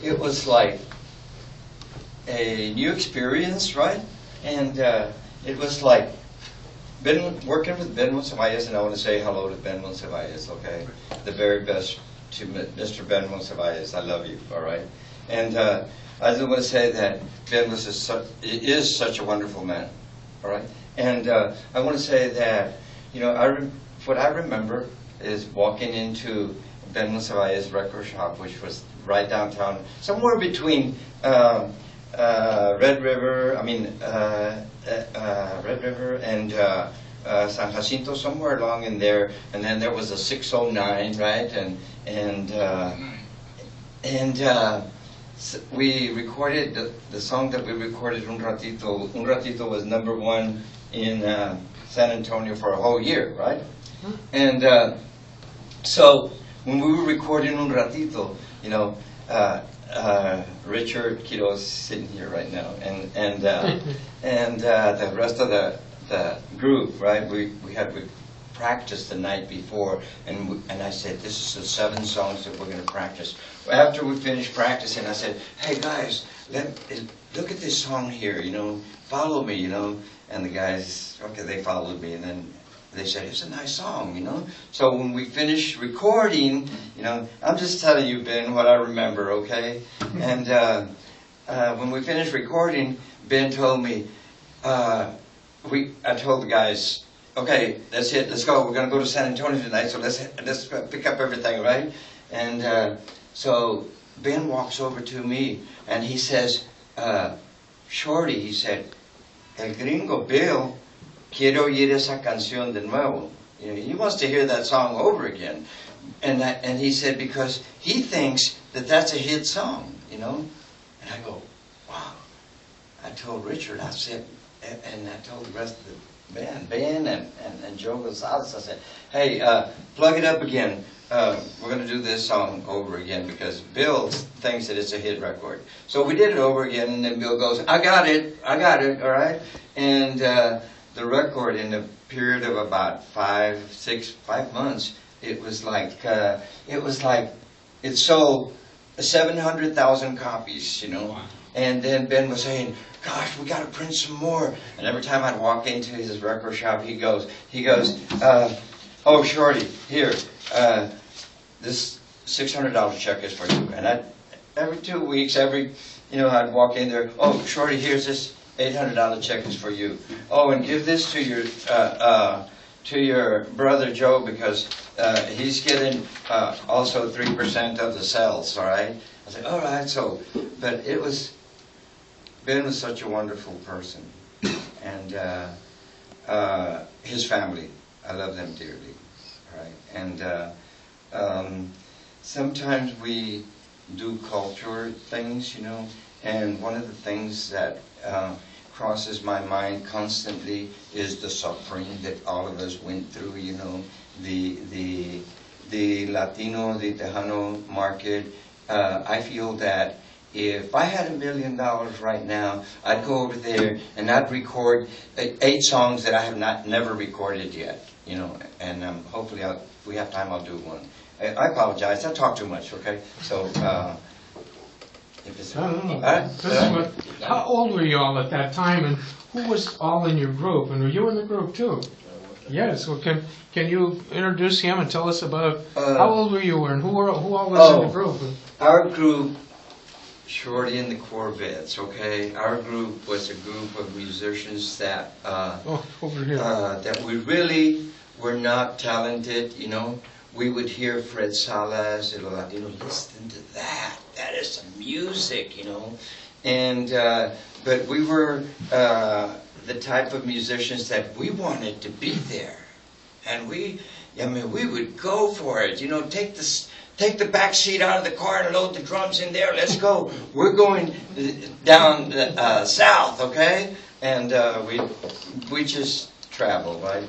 it was like a new experience, right? And it was like working with Ben Moncivais, and I want to say hello to Ben Moncivais, okay? The very best to Mr. Ben Moncivais. I love you, all right? And I just want to say that Ben is such a wonderful man, all right? And I want to say that, you know, what I remember is walking into Ben Moncivais' record shop, which was right downtown, somewhere between Red River and San Jacinto, somewhere along in there, and then there was a 609, right? We recorded the song that we recorded, Un Ratito. Un Ratito was #1 in San Antonio for a whole year, right? And so when we were recording Un Ratito, you know, Richard Quiroz sitting here right now, and the rest of the group, right? We practiced the night before, and I said, this is the 7 songs that we're going to practice. After we finished practicing, I said, hey guys, look at this song here, you know, follow me, you know. And the guys, okay, they followed me, and then they said, it's a nice song, you know. So when we finished recording, you know, I'm just telling you, Ben, what I remember, okay? And when we finished recording, Ben told me, I told the guys, okay, that's it, let's go. We're going to go to San Antonio tonight, so let's pick up everything, right? And so Ben walks over to me, and he says, Shorty, he said, El Gringo Bill quiere oír esa canción de nuevo. You know, he wants to hear that song over again. And he said, because he thinks that that's a hit song, you know. And I go, wow. I told Richard, I said, and I told the rest of the band, Ben and Joe Gonzalez, I said, hey, plug it up again. We're going to do this song over again because Bill thinks that it's a hit record. So we did it over again, and then Bill goes, I got it, all right? And the record, in a period of about 5 months, it sold 700,000 copies, you know. Wow. And then Ben was saying, gosh, we got to print some more. And every time I'd walk into his record shop, he goes, oh, Shorty, here, this $600 check is for you. And every 2 weeks, I'd walk in there, oh, Shorty, here's this $800 check is for you. Oh, and give this to your brother Joe, because he's getting also 3% of the sales, all right? I said, all right, so, but Ben was such a wonderful person. And his family, I love them dearly, all right? And sometimes we do culture things, you know, and one of the things that crosses my mind constantly is the suffering that all of us went through, you know, the Latino, the Tejano market. I feel that if I had $1 million right now, I'd go over there and I'd record 8 songs that I have never recorded yet, you know, and hopefully if we have time, I'll do one. I apologize, I talk too much, okay? So, how old were you all at that time, and who was all in your group? And were you in the group too? Yes. Well, can you introduce him and tell us about how old were you and who all was in the group? Our group, Shorty and the Corvettes. Okay, our group was a group of musicians that over here. That we really were not talented. You know, we would hear Fred Salas, El Latino, listen to that. That is some music, you know. And but we were the type of musicians that we wanted to be there, and we would go for it. You know, take the back seat out of the car and load the drums in there. Let's go. We're going down south, okay? And we just traveled, right?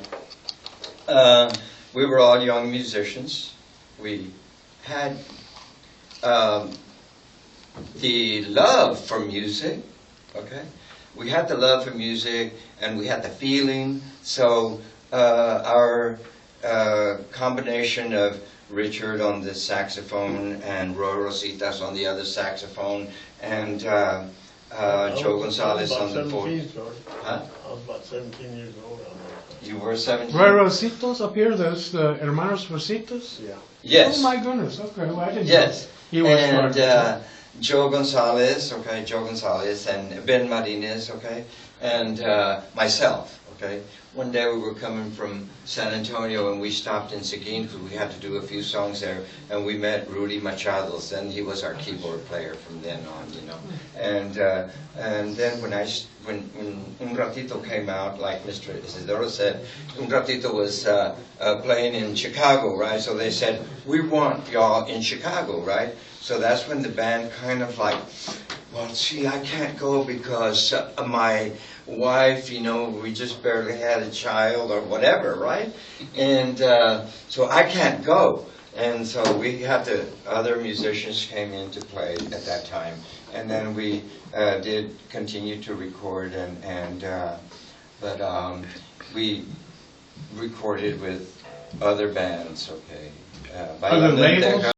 We were all young musicians. We had the love for music, okay? We had the love for music, and we had the feeling. So our combination of Richard on the saxophone and Roy Rositas on the other saxophone, and Joe Gonzalez on the board. Huh? I was about 17 years old. You were 17? Roy Rositos up here, those the Hermanos Rositos? Yeah. Yes. Oh my goodness, okay, well, I didn't Yes. know. He was And part- Joe Gonzalez, okay, Joe Gonzalez, and Ben Martinez, okay, and myself, okay. One day we were coming from San Antonio and we stopped in Seguin because we had to do a few songs there, and we met Rudy Machados, and he was our keyboard player from then on, you know. And then when Un Ratito came out, like Mr. Isidoro said, Un Ratito was playing in Chicago, right? So they said, we want y'all in Chicago, right? So that's when the band kind of like, well, see, I can't go because my wife, you know, we just barely had a child or whatever, right? And so I can't go. And so we had to, other musicians came in to play at that time. And then we did continue to record, but we recorded with other bands, okay. Other labels?